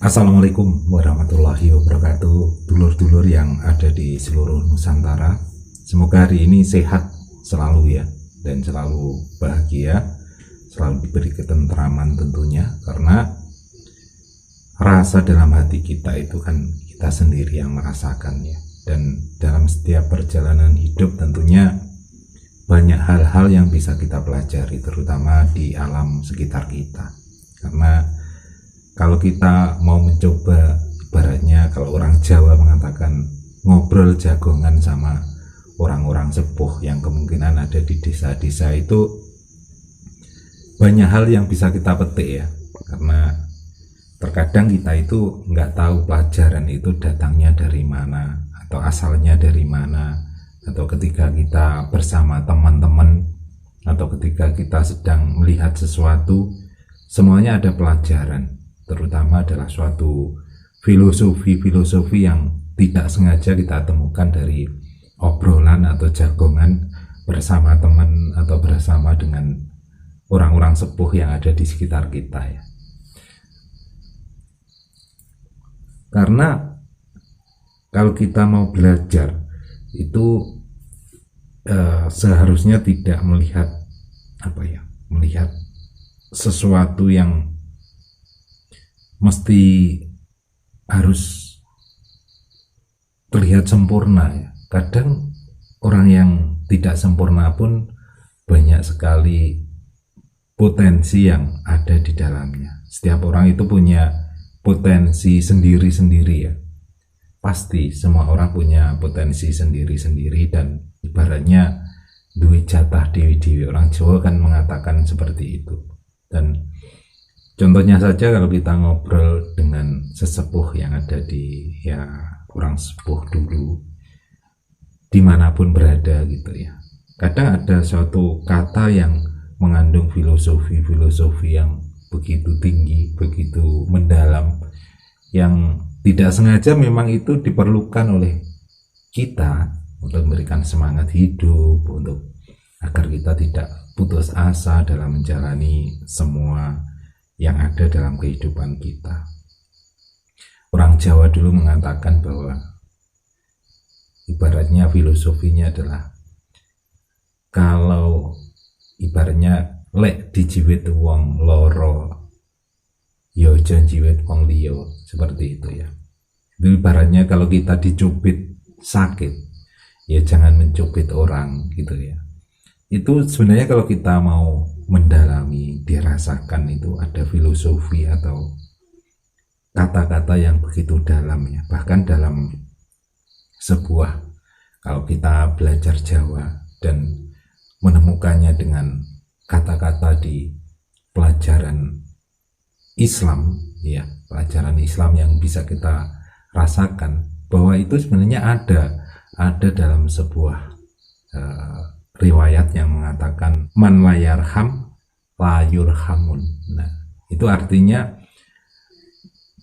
Assalamualaikum warahmatullahi wabarakatuh, dulur-dulur yang ada di seluruh Nusantara. Semoga hari ini sehat selalu ya, dan selalu bahagia, selalu diberi ketentraman tentunya. Karena rasa dalam hati kita itu kan kita sendiri yang merasakannya. Dan dalam setiap perjalanan hidup tentunya banyak hal-hal yang bisa kita pelajari, terutama di alam sekitar kita. Karena kalau kita mau mencoba, ibaratnya kalau orang Jawa mengatakan ngobrol jagongan sama orang-orang sepuh yang kemungkinan ada di desa-desa, itu banyak hal yang bisa kita petik ya. Karena terkadang kita itu nggak tahu pelajaran itu datangnya dari mana atau asalnya dari mana, atau ketika kita bersama teman-teman atau ketika kita sedang melihat sesuatu, semuanya ada pelajaran. Terutama adalah suatu filosofi yang tidak sengaja kita temukan dari obrolan atau jagongan bersama teman atau bersama dengan orang-orang sepuh yang ada di sekitar kita ya. Karena kalau kita mau belajar itu seharusnya tidak melihat melihat sesuatu yang mesti harus terlihat sempurna ya. Kadang orang yang tidak sempurna pun banyak sekali potensi yang ada di dalamnya. Setiap orang itu punya potensi sendiri-sendiri ya. Pasti semua orang punya potensi sendiri-sendiri, dan ibaratnya duit jatah dewi-dewi, orang Jawa kan mengatakan seperti itu. Dan contohnya saja kalau kita ngobrol dengan sesepuh yang ada di orang sepuh dulu dimanapun berada gitu ya, kadang ada suatu kata yang mengandung filosofi yang begitu tinggi, begitu mendalam, yang tidak sengaja memang itu diperlukan oleh kita untuk memberikan semangat hidup, untuk agar kita tidak putus asa dalam menjalani semua yang ada dalam kehidupan kita. Orang Jawa dulu mengatakan bahwa ibaratnya filosofinya adalah, kalau ibaratnya lek dijiwit wong loro yo aja jiwit wong liya, seperti itu ya. Itu ibaratnya kalau kita dicubit sakit ya jangan mencubit orang gitu ya. Itu sebenarnya kalau kita mau mendalami, dirasakan, itu ada filosofi atau kata-kata yang begitu dalam ya. Bahkan dalam sebuah, kalau kita belajar Jawa dan menemukannya dengan kata-kata di pelajaran Islam ya, pelajaran Islam yang bisa kita rasakan bahwa itu sebenarnya ada dalam sebuah riwayat yang mengatakan man layarham layurhamun. Nah, itu artinya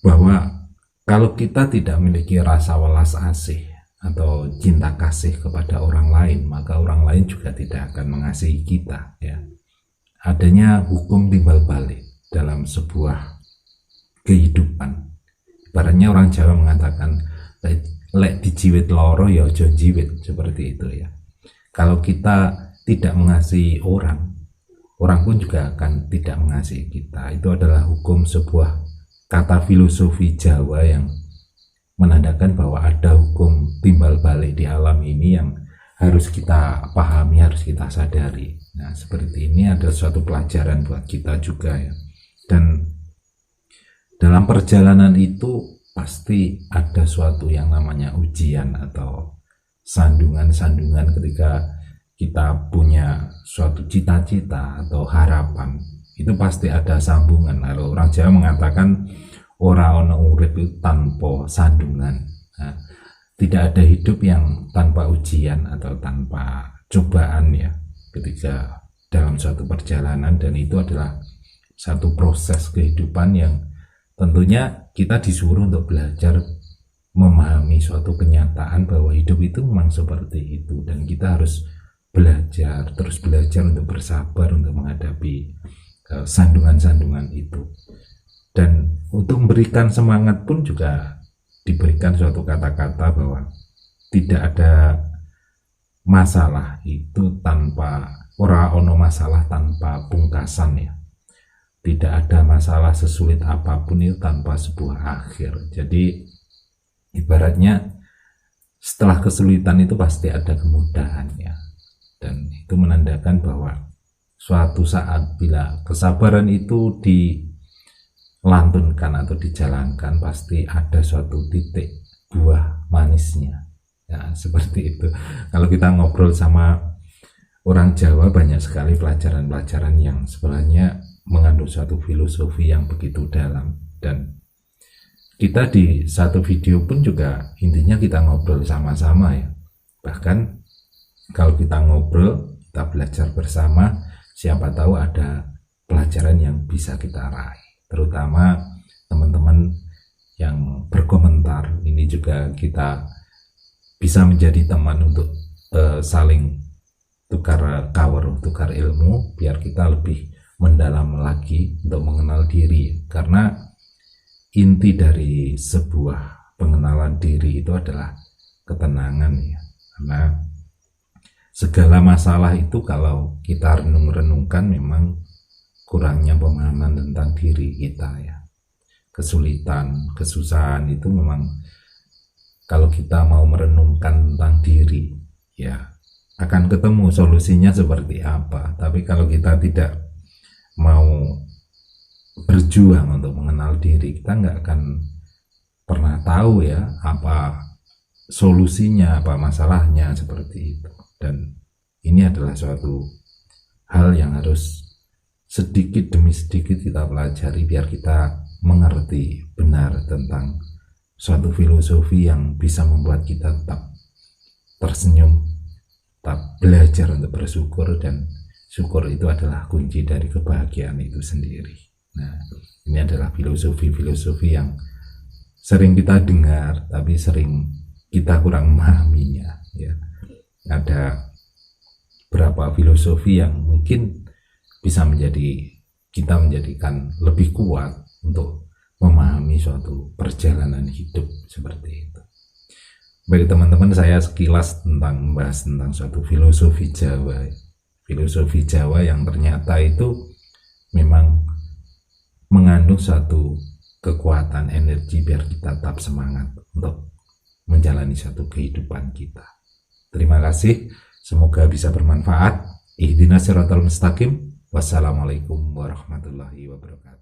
bahwa kalau kita tidak memiliki rasa welas asih atau cinta kasih kepada orang lain, maka orang lain juga tidak akan mengasihi kita ya. Adanya hukum timbal balik dalam sebuah kehidupan. Ibaratnya orang Jawa mengatakan lek dijiwit loro ya aja jiwit, seperti itu ya. Kalau kita tidak mengasihi orang pun juga akan tidak mengasihi kita. Itu adalah hukum sebuah kata filosofi Jawa yang menandakan bahwa ada hukum timbal balik di alam ini yang harus kita pahami, harus kita sadari. Nah, seperti ini ada suatu pelajaran buat kita juga ya. Dan dalam perjalanan itu pasti ada suatu yang namanya ujian atau sandungan-sandungan ketika kita punya suatu cita-cita atau harapan. Itu pasti ada sambungan. Lalu orang Jawa mengatakan ora ono urip tanpa sandungan. Nah, tidak ada hidup yang tanpa ujian atau tanpa cobaan ya, ketika dalam suatu perjalanan. Dan itu adalah satu proses kehidupan yang tentunya kita disuruh untuk belajar memahami suatu kenyataan bahwa hidup itu memang seperti itu, dan kita harus terus belajar untuk bersabar untuk menghadapi sandungan-sandungan itu. Dan untuk memberikan semangat pun juga diberikan suatu kata-kata bahwa tidak ada masalah itu tanpa ora ono masalah tanpa pungkasan ya. Tidak ada masalah sesulit apapun itu tanpa sebuah akhir. Jadi ibaratnya setelah kesulitan itu pasti ada kemudahan ya. Dan itu menandakan bahwa suatu saat bila kesabaran itu dilantunkan atau dijalankan, pasti ada suatu titik buah manisnya ya, seperti itu. Kalau kita ngobrol sama orang Jawa, banyak sekali pelajaran-pelajaran yang sebenarnya mengandung suatu filosofi yang begitu dalam. Dan kita di satu video pun juga intinya kita ngobrol sama-sama ya. Bahkan kalau kita ngobrol, kita belajar bersama, siapa tahu ada pelajaran yang bisa kita raih. Terutama teman-teman yang berkomentar, ini juga kita bisa menjadi teman untuk saling tukar kawer, tukar ilmu, biar kita lebih mendalam lagi untuk mengenal diri. Karena inti dari sebuah pengenalan diri itu adalah ketenangan ya. Karena segala masalah itu kalau kita renung-renungkan memang kurangnya pemahaman tentang diri kita ya. Kesulitan, kesusahan itu memang kalau kita mau merenungkan tentang diri ya akan ketemu solusinya seperti apa. Tapi kalau kita tidak mau berjuang untuk mengenal diri, kita nggak akan pernah tahu ya apa solusinya, apa masalahnya, seperti itu. Dan ini adalah suatu hal yang harus sedikit demi sedikit kita pelajari biar kita mengerti benar tentang suatu filosofi yang bisa membuat kita tetap tersenyum, tetap belajar untuk bersyukur, dan syukur itu adalah kunci dari kebahagiaan itu sendiri. Nah, ini adalah filosofi-filosofi yang sering kita dengar tapi sering kita kurang memahaminya ya. Ada beberapa filosofi yang mungkin bisa kita menjadikan lebih kuat untuk memahami suatu perjalanan hidup seperti itu. Baik teman-teman, saya sekilas membahas tentang suatu filosofi Jawa. Filosofi Jawa yang ternyata itu memang mengandung suatu kekuatan energi biar kita tetap semangat untuk menjalani suatu kehidupan kita. Terima kasih, semoga bisa bermanfaat. Ihdinas siratal mustaqim. Wassalamualaikum warahmatullahi wabarakatuh.